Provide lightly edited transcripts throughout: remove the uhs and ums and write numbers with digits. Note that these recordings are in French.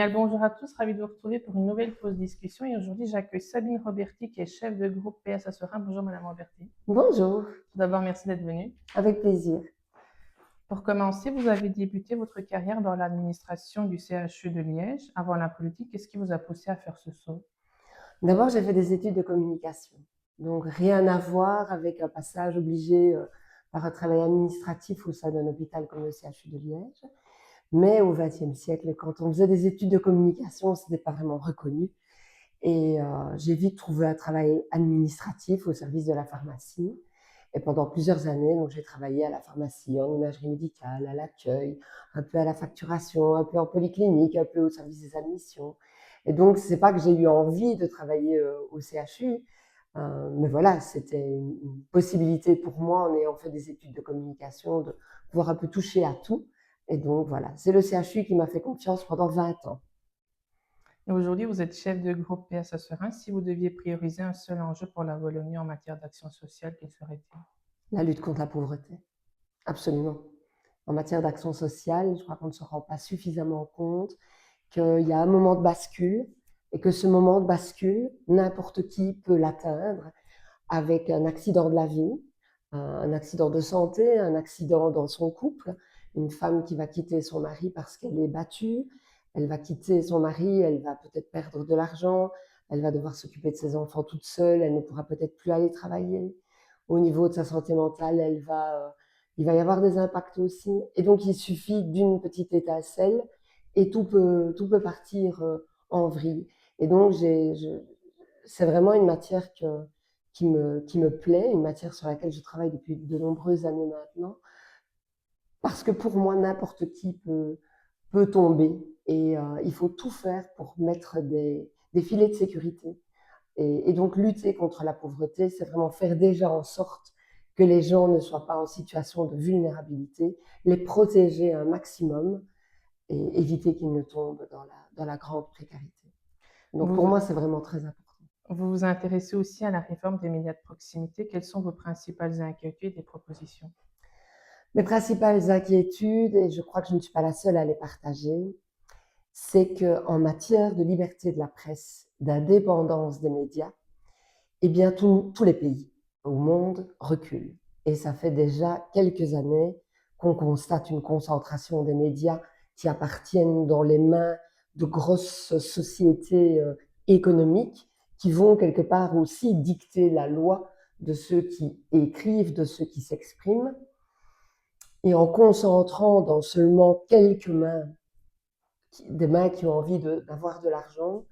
Bien le bonjour à tous, ravi de vous retrouver pour une nouvelle pause discussion. Et aujourd'hui, j'accueille Sabine Roberti, qui est chef de groupe PS à Serein. Bonjour Madame Roberti. Bonjour, Tout d'abord, merci d'être venue. avec plaisir. Pour commencer, vous avez débuté votre carrière dans l'administration du CHU de Liège. Avant la politique, qu'est-ce qui vous a poussé à faire ce saut? D'abord, j'ai fait des études de communication, donc rien à voir avec un passage obligé par un travail administratif au sein d'un hôpital comme le CHU de Liège. Mais au XXe siècle, quand on faisait des études de communication, ce n'était pas vraiment reconnu. Et j'ai vite trouvé un travail administratif au service de la pharmacie. Et pendant plusieurs années, donc j'ai travaillé à la pharmacie, en imagerie médicale, à l'accueil, un peu à la facturation, un peu en polyclinique, un peu au service des admissions. Et donc, c'est pas que j'ai eu envie de travailler au CHU, mais voilà, c'était une possibilité pour moi, en ayant fait des études de communication, de pouvoir un peu toucher à tout. Et donc, voilà, c'est le CHU qui m'a fait confiance pendant 20 ans. Et aujourd'hui, vous êtes chef de groupe PS à Serein. Si vous deviez prioriser un seul enjeu pour la Wallonie en matière d'action sociale, quel serait-il? La lutte contre la pauvreté, absolument. En matière d'action sociale, je crois qu'on ne se rend pas suffisamment compte qu'il y a un moment de bascule et que ce moment de bascule, n'importe qui peut l'atteindre avec un accident de la vie, un accident de santé, un accident dans son couple, une femme qui va quitter son mari parce qu'elle est battue, elle va quitter son mari, elle va peut-être perdre de l'argent, elle va devoir s'occuper de ses enfants toute seule, elle ne pourra peut-être plus aller travailler. Au niveau de sa santé mentale, il va y avoir des impacts aussi. Et donc, il suffit d'une petite étincelle et tout peut partir en vrille. Et donc, c'est vraiment une matière qui me plaît, une matière sur laquelle je travaille depuis de nombreuses années maintenant, parce que pour moi, n'importe qui peut tomber et il faut tout faire pour mettre des filets de sécurité. Et donc, lutter contre la pauvreté, c'est vraiment faire déjà en sorte que les gens ne soient pas en situation de vulnérabilité, les protéger un maximum et éviter qu'ils ne tombent dans la grande précarité. Donc, pour Vous moi, c'est vraiment très important. vous vous intéressez aussi à la réforme des médias de proximité. Quelles sont vos principales inquiétudes et propositions? Mes principales inquiétudes, et je crois que je ne suis pas la seule à les partager, c'est qu'en matière de liberté de la presse, d'indépendance des médias, eh bien, tous les pays au monde reculent. Et ça fait déjà quelques années qu'on constate une concentration des médias qui appartiennent dans les mains de grosses sociétés économiques qui vont quelque part aussi dicter la loi de ceux qui écrivent, de ceux qui s'expriment. Et en concentrant dans seulement quelques mains, des mains qui ont envie d'avoir de l'argent,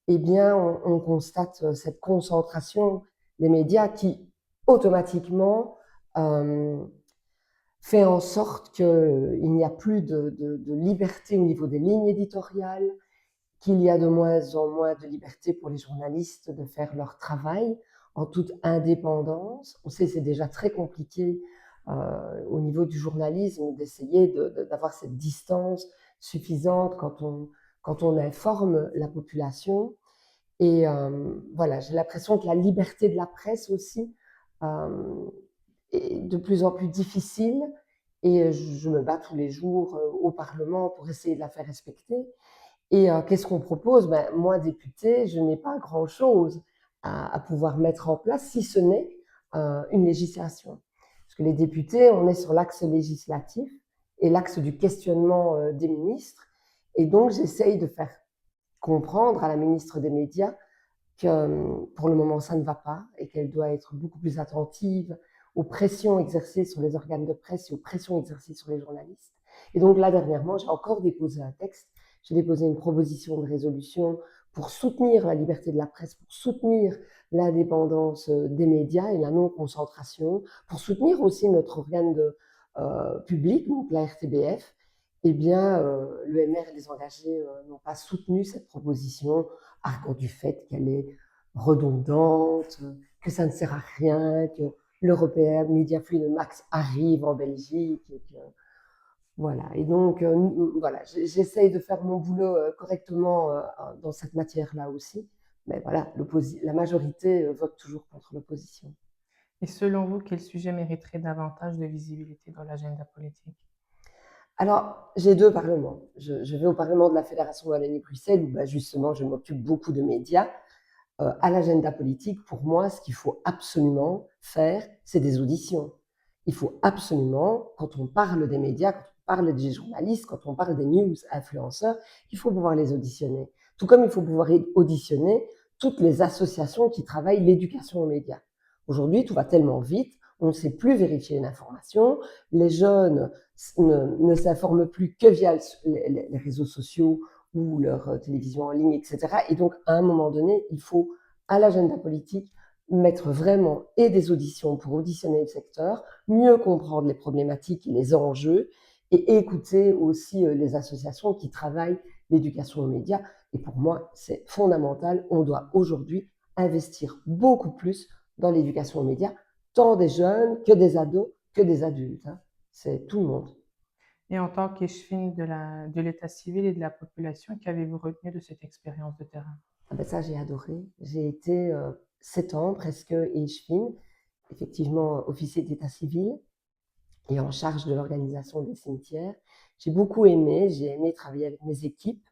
eh bien, on constate cette concentration des médias qui, automatiquement, euh, fait en sorte qu'il n'y a plus de liberté au niveau des lignes éditoriales, qu'il y a de moins en moins de liberté pour les journalistes de faire leur travail en toute indépendance. On sait que c'est déjà très compliqué au niveau du journalisme d'essayer d'avoir cette distance suffisante quand on informe la population. Et voilà, j'ai l'impression que la liberté de la presse aussi est de plus en plus difficile. Et je me bats tous les jours au Parlement pour essayer de la faire respecter. Et qu'est-ce qu'on propose? Ben, moi, députée, je n'ai pas grand-chose à pouvoir mettre en place, si ce n'est une législation. Parce que les députés, on est sur l'axe législatif et l'axe du questionnement des ministres. Et donc, j'essaye de faire comprendre à la ministre des Médias que pour le moment, ça ne va pas et qu'elle doit être beaucoup plus attentive aux pressions exercées sur les organes de presse et aux pressions exercées sur les journalistes. Et donc là, dernièrement, j'ai encore déposé un texte. J'ai déposé une proposition de résolution pour soutenir la liberté de la presse, pour soutenir l'indépendance des médias et la non-concentration, pour soutenir aussi notre organe public, donc la RTBF. Eh bien, l'EMR et les engagés n'ont pas soutenu cette proposition, arguant du fait qu'elle est redondante, que ça ne sert à rien, que l'Européen Media Freedom Max arrive en Belgique. Et que, voilà. Et donc, voilà, j'essaye de faire mon boulot correctement dans cette matière-là aussi. Mais voilà, la majorité vote toujours contre l'opposition. Et selon vous, quel sujet mériterait davantage de visibilité dans l'agenda politique? Alors, j'ai 2 parlements. Je vais au parlement de la Fédération Wallonie-Bruxelles où, bah, justement, je m'occupe beaucoup de médias. À l'agenda politique, pour moi, ce qu'il faut absolument faire, c'est des auditions. Il faut absolument, quand on parle des médias, quand on parle des journalistes, quand on parle des news influenceurs, il faut pouvoir les auditionner. Tout comme il faut pouvoir auditionner toutes les associations qui travaillent l'éducation aux médias. Aujourd'hui, tout va tellement vite, on ne sait plus vérifier une information, les jeunes ne s'informent plus que via les réseaux sociaux ou leur télévision en ligne, etc. Et donc, à un moment donné, il faut, à l'agenda politique, mettre vraiment et des auditions pour auditionner le secteur, mieux comprendre les problématiques et les enjeux, et écouter aussi les associations qui travaillent l'éducation aux médias. Et pour moi, c'est fondamental. On doit aujourd'hui investir beaucoup plus dans l'éducation aux médias, tant des jeunes que des ados, que des adultes. Hein. C'est tout le monde. Et en tant qu'échevine de l'état civil et de la population, qu'avez-vous retenu de cette expérience de terrain? Ah ben ça, j'ai adoré. J'ai été 7 ans presque échevine, effectivement officier d'état civil et en charge de l'organisation des cimetières. J'ai aimé travailler avec mes équipes.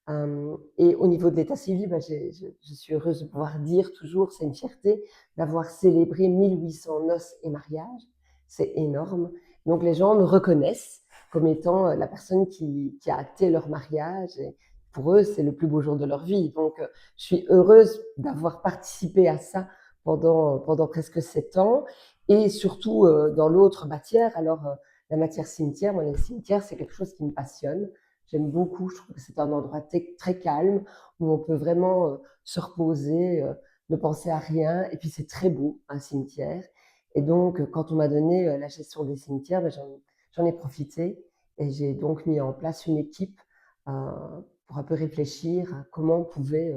Et au niveau de l'état civil, ben, je suis heureuse de pouvoir dire toujours, c'est une fierté d'avoir célébré 1800 noces et mariages. C'est énorme. Donc les gens me reconnaissent comme étant la personne qui a acté leur mariage. Et pour eux, c'est le plus beau jour de leur vie. Donc je suis heureuse d'avoir participé à ça pendant presque 7 ans. Et surtout dans l'autre matière, alors la matière cimetière, moi les cimetières, c'est quelque chose qui me passionne. J'aime beaucoup, je trouve que c'est un endroit très calme où on peut vraiment se reposer, ne penser à rien. Et puis c'est très beau, un cimetière. Et donc, quand on m'a donné la gestion des cimetières, ben, j'en ai profité et j'ai donc mis en place une équipe euh, pour un peu réfléchir à comment on pouvait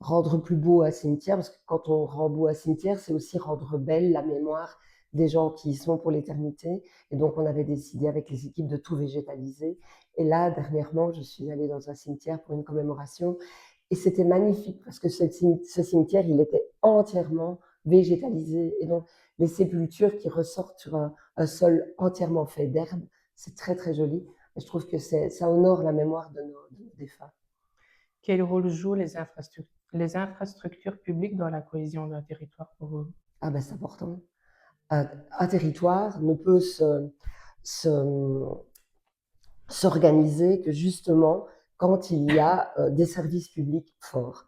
rendre plus beau un cimetière, parce que quand on rend beau un cimetière, c'est aussi rendre belle la mémoire des gens qui y sont pour l'éternité. Et donc, on avait décidé avec les équipes de tout végétaliser. Et là, dernièrement, je suis allée dans un cimetière pour une commémoration. Et c'était magnifique parce que ce cimetière, il était entièrement végétalisé. Et donc, les sépultures qui ressortent sur un sol entièrement fait d'herbe, c'est très joli. Et je trouve que ça honore la mémoire de nos défunts. Quel rôle jouent les infrastructures publiques dans la cohésion d'un territoire pour vous? Ah ben, c'est important. Un territoire ne peut se- s'organiser que justement quand il y a des services publics forts,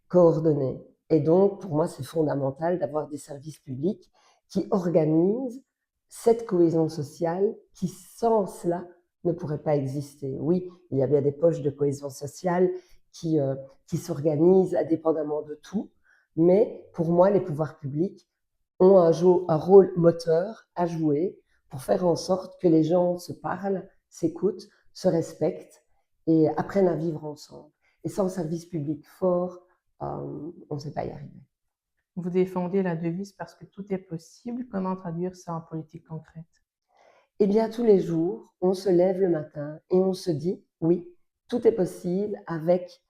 coordonnés. Et donc, pour moi, c'est fondamental d'avoir des services publics qui organisent cette cohésion sociale qui, sans cela, ne pourrait pas exister. Oui, il y a bien des poches de cohésion sociale qui, euh, qui s'organisent indépendamment de tout, mais pour moi, les pouvoirs publics ont un rôle moteur à jouer pour faire en sorte que les gens se parlent, s'écoutent, se respectent et apprennent à vivre ensemble. Et sans service public fort, on ne sait pas y arriver. Vous défendez la devise parce que tout est possible. Comment traduire ça en politique concrète? Eh bien, tous les jours, on se lève le matin et on se dit, oui, tout est possible avec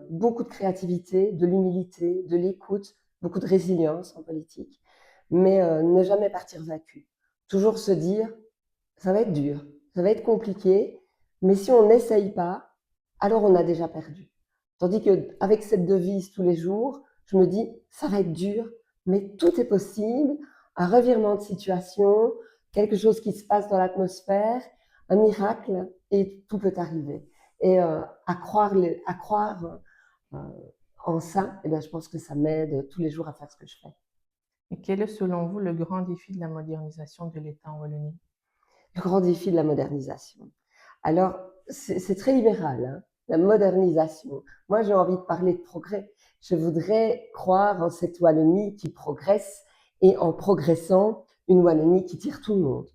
beaucoup de créativité, de l'humilité, de l'écoute, beaucoup de résilience en politique, mais ne jamais partir vaincu. Toujours se dire, ça va être dur, ça va être compliqué, mais si on n'essaye pas, alors on a déjà perdu. Tandis qu'avec cette devise tous les jours, je me dis, ça va être dur, mais tout est possible, un revirement de situation, quelque chose qui se passe dans l'atmosphère, un miracle, et tout peut arriver. Et à croire euh, en ça, eh bien, je pense que ça m'aide tous les jours à faire ce que je fais. Et quel est selon vous le grand défi de la modernisation de l'État en Wallonie? Le grand défi de la modernisation. Alors, c'est très libéral, hein, la modernisation. Moi, j'ai envie de parler de progrès. Je voudrais croire en cette Wallonie qui progresse et en progressant, une Wallonie qui tire tout le monde.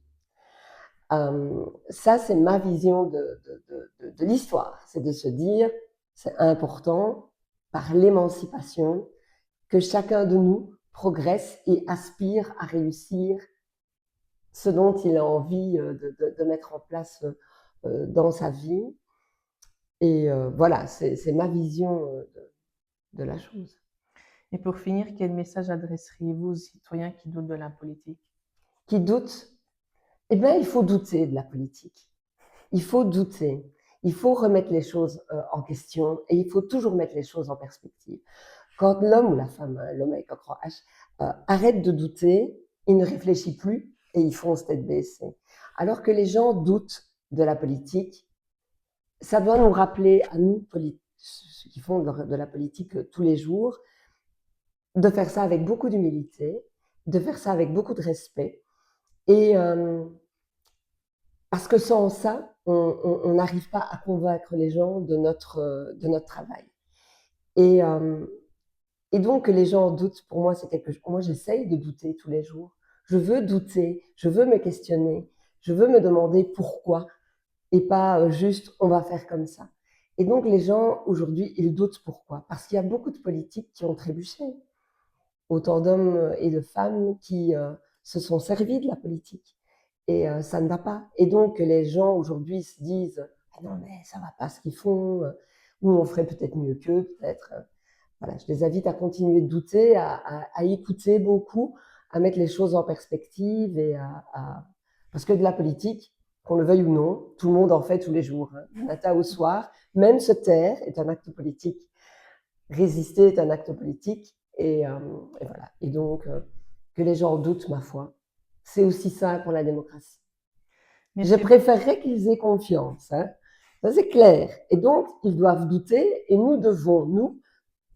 Ça, c'est ma vision de l'histoire. C'est de se dire, c'est important, par l'émancipation, que chacun de nous progresse et aspire à réussir ce dont il a envie de mettre en place dans sa vie. Et voilà, c'est ma vision de la chose. Et pour finir, quel message adresseriez-vous aux citoyens qui doutent de la politique? Qui doute? Eh bien, il faut douter de la politique. Il faut douter, il faut remettre les choses en question et il faut toujours mettre les choses en perspective. Quand l'homme ou la femme, hein, l'homme avec un grand H, arrête de douter, il ne réfléchit plus et il fonce tête baissée. Alors que les gens doutent de la politique, ça doit nous rappeler à nous, ceux qui font de la politique tous les jours, de faire ça avec beaucoup d'humilité, de faire ça avec beaucoup de respect. Et parce que sans ça, on n'arrive pas à convaincre les gens de notre travail. Et, euh, et donc, que les gens doutent, pour moi, c'est quelque chose. Moi, j'essaye de douter tous les jours. Je veux douter, je veux me questionner, je veux me demander pourquoi, et pas juste on va faire comme ça. Et donc, les gens, aujourd'hui, ils doutent pourquoi? Parce qu'il y a beaucoup de politiques qui ont trébuché. Autant d'hommes et de femmes qui se sont servis de la politique. Et ça ne va pas. Et donc, les gens aujourd'hui se disent ah non, mais ça ne va pas ce qu'ils font, ou on ferait peut-être mieux qu'eux, peut-être. Voilà, je les invite à continuer de douter, à écouter beaucoup, à mettre les choses en perspective et parce que de la politique, qu'on le veuille ou non, tout le monde en fait tous les jours, hein, du matin au soir. Même se taire est un acte politique. Résister est un acte politique. Et voilà. Et donc, que les gens doutent, ma foi, c'est aussi ça pour la démocratie. Je Merci, préférerais qu'ils aient confiance, hein. Ça, c'est clair. Et donc, ils doivent douter et nous devons, nous,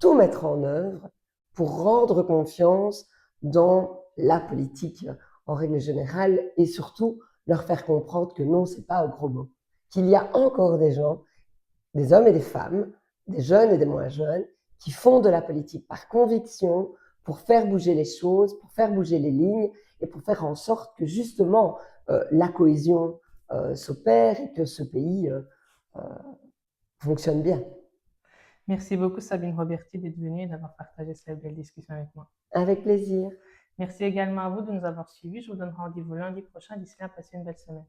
tout mettre en œuvre pour rendre confiance dans la politique en règle générale et surtout leur faire comprendre que non, c'est pas un gros mot. Qu'il y a encore des gens, des hommes et des femmes, des jeunes et des moins jeunes, qui font de la politique par conviction pour faire bouger les choses, pour faire bouger les lignes et pour faire en sorte que justement la cohésion s'opère et que ce pays euh, fonctionne bien. merci beaucoup Sabine Roberti d'être venue et d'avoir partagé cette belle discussion avec moi. Avec plaisir. Merci également à vous de nous avoir suivis. Je vous donne rendez-vous lundi prochain. D'ici là, passez une belle semaine.